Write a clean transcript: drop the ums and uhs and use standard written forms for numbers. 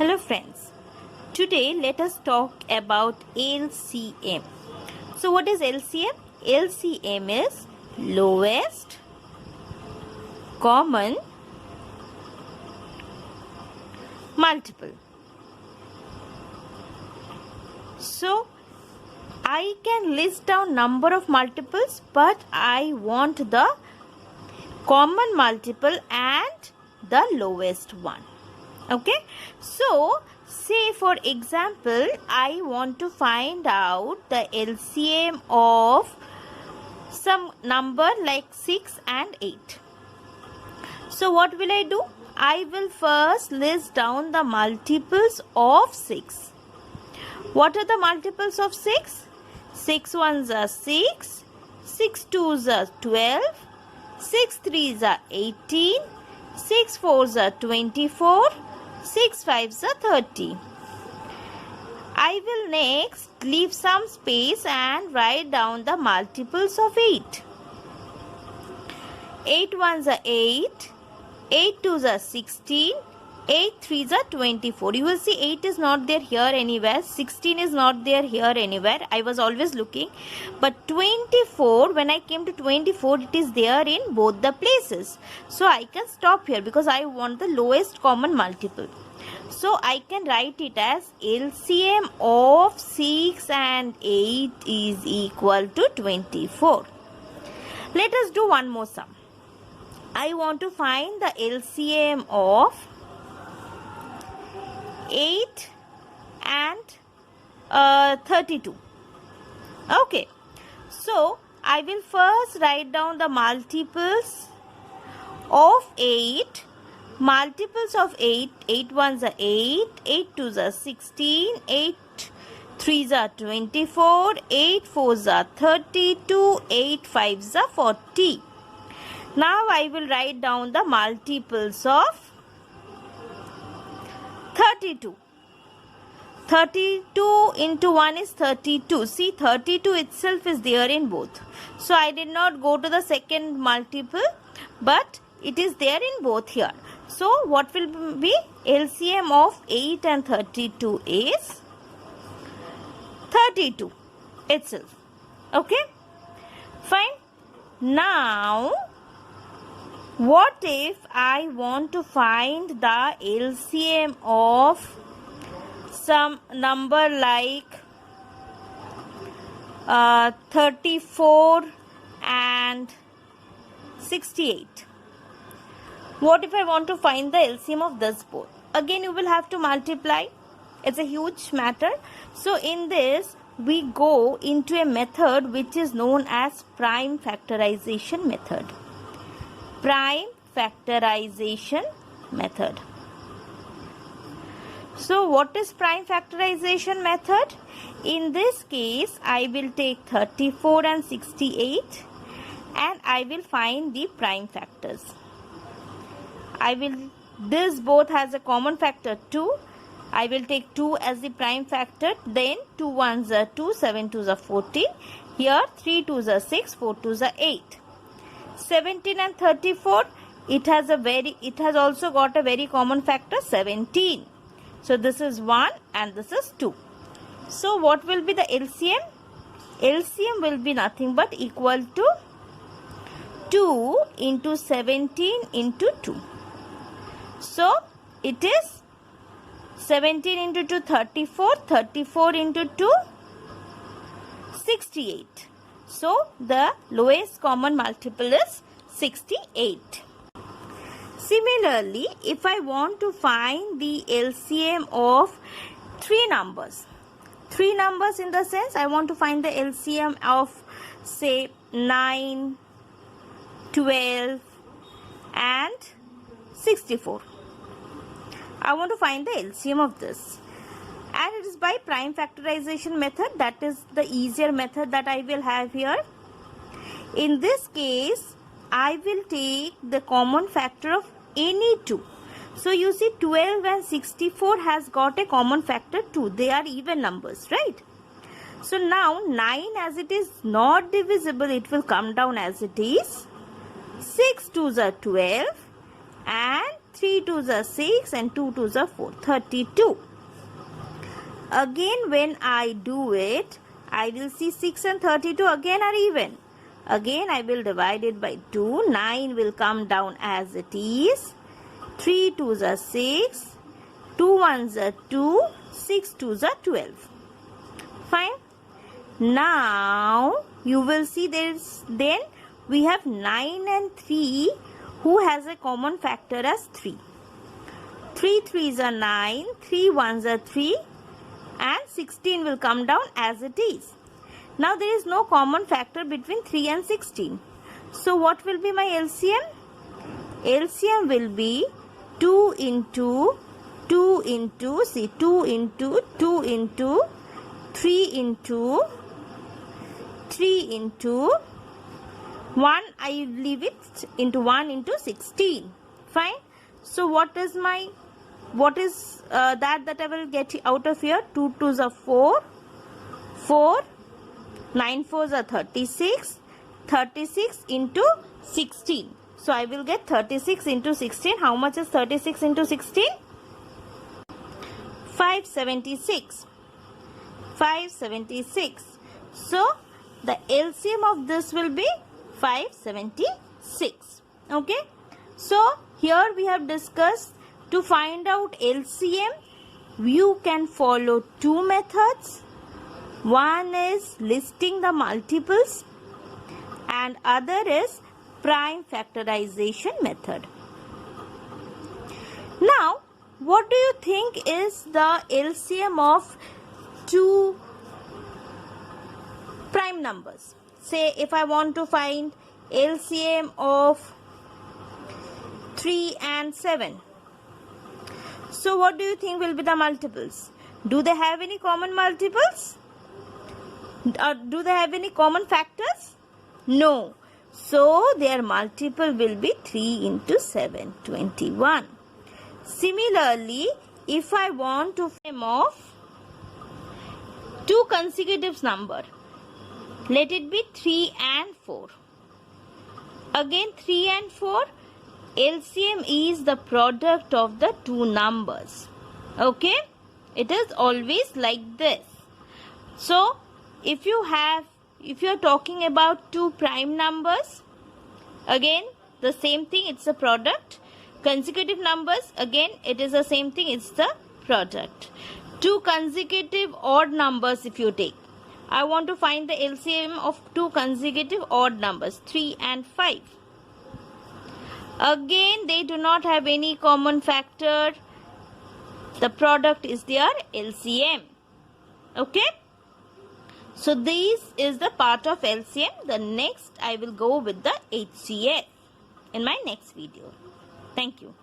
Hello friends, today let us talk about LCM. So what is LCM? LCM is lowest common multiple. So I can list down number of multiples, but I want the common multiple and the lowest one. Okay, so say for example I want to find out the LCM of some number like 6 and 8. So what will I do? I will first list down the multiples of 6. What are the multiples of 6? 6 ones are 6, 6 twos are 12, 6 threes are 18, 6 fours are 24, 6 fives are 30. I will next leave some space and write down the multiples of 8. 8 ones are 8, 8 twos are 16, 8 threes are 24. You will see 8 is not there here anywhere, 16 is not there here anywhere. I was always looking, but 24, when I came to 24, it is there in both the places. So I can stop here because I want the lowest common multiple. So I can write it as LCM of 6 and 8 is equal to 24. Let us do one more sum. I want to find the LCM of 8 and 32. Okay, so I will first write down the multiples of 8. Multiples of 8, 8 ones are 8, 8 twos are 16, 8 threes are 24, 8 fours are 32, 8 fives are 40. Now I will write down the multiples of 32. 32 into 1 is 32. See, 32 itself is there in both. So I did not go to the second multiple, but it is there in both here. So what will be LCM of 8 and 32 is 32 itself. Okay, fine. Now what if I want to find the LCM of some number like 34 and 68? What if I want to find the LCM of this both? Again, you will have to multiply. It's a huge matter. So in this, we go into a method which is known as prime factorization method. Prime factorization method. So what is prime factorization method? In this case, I will take 34 and 68 and I will find the prime factors. This both has a common factor 2. I will take 2 as the prime factor. Then 2 ones are 2, 7 twos are 14. Here 3 twos are 6, 4 twos are 8. 17 and 34, it has also got a very common factor 17. So this is 1 and this is 2. So what will be the LCM? LCM will be nothing but equal to 2 into 17 into 2. So it is 17 into 2, 34, 34 into 2, 68. So the lowest common multiple is 68. Similarly, if I want to find the LCM of 3 numbers in the sense I want to find the LCM of say 9, 12 and 64. I want to find the LCM of this, and it is by prime factorization method. That is the easier method that I will have here. In this case, I will take the common factor of any 2. So you see 12 and 64 has got a common factor 2. They are even numbers, right? So now 9, as it is not divisible, it will come down as it is. 6 twos are 12 and 3 2s are 6 and 2 2s are 4. 32. Again when I do it, I will see 6 and 32 again are even. Again I will divide it by 2. 9 will come down as it is. 3 2s are 6. 2 1s are 2. 6 2s are 12. Fine. Now you will see then we have 9 and 3 who has a common factor as 3. 3 3s are 9. 3 1s are 3. And 16 will come down as it is. Now there is no common factor between 3 and 16. So what will be my LCM? LCM will be 2 into 2 into 2 into 2 into 3 into 3 into 1. I leave it into 1 into 16. Fine. So what is that I will get out of here? 2 2s are 4. 4. 9 4s are 36. 36 into 16. So I will get 36 into 16. How much is 36 into 16? 576. 576. So the LCM of this will be 576. Okay. So here we have discussed to find out LCM. You can follow two methods. One is listing the multiples and other is prime factorization method. Now, what do you think is the LCM of two prime numbers? Say if I want to find LCM of 3 and 7. So what do you think will be the multiples? Do they have any common multiples? Do they have any common factors? No. So their multiple will be 3 into 7, 21. Similarly, if I want to find of two consecutive number, let it be 3 and 4. Again 3 and 4, LCM is the product of the two numbers. Okay? It is always like this. So, if you are talking about two prime numbers, again the same thing, it's a product. Consecutive numbers, again it is the same thing, it's the product. Two consecutive odd numbers if you take. I want to find the LCM of two consecutive odd numbers, 3 and 5. Again, they do not have any common factor. The product is their LCM. Okay? So, this is the part of LCM. The next, I will go with the HCF in my next video. Thank you.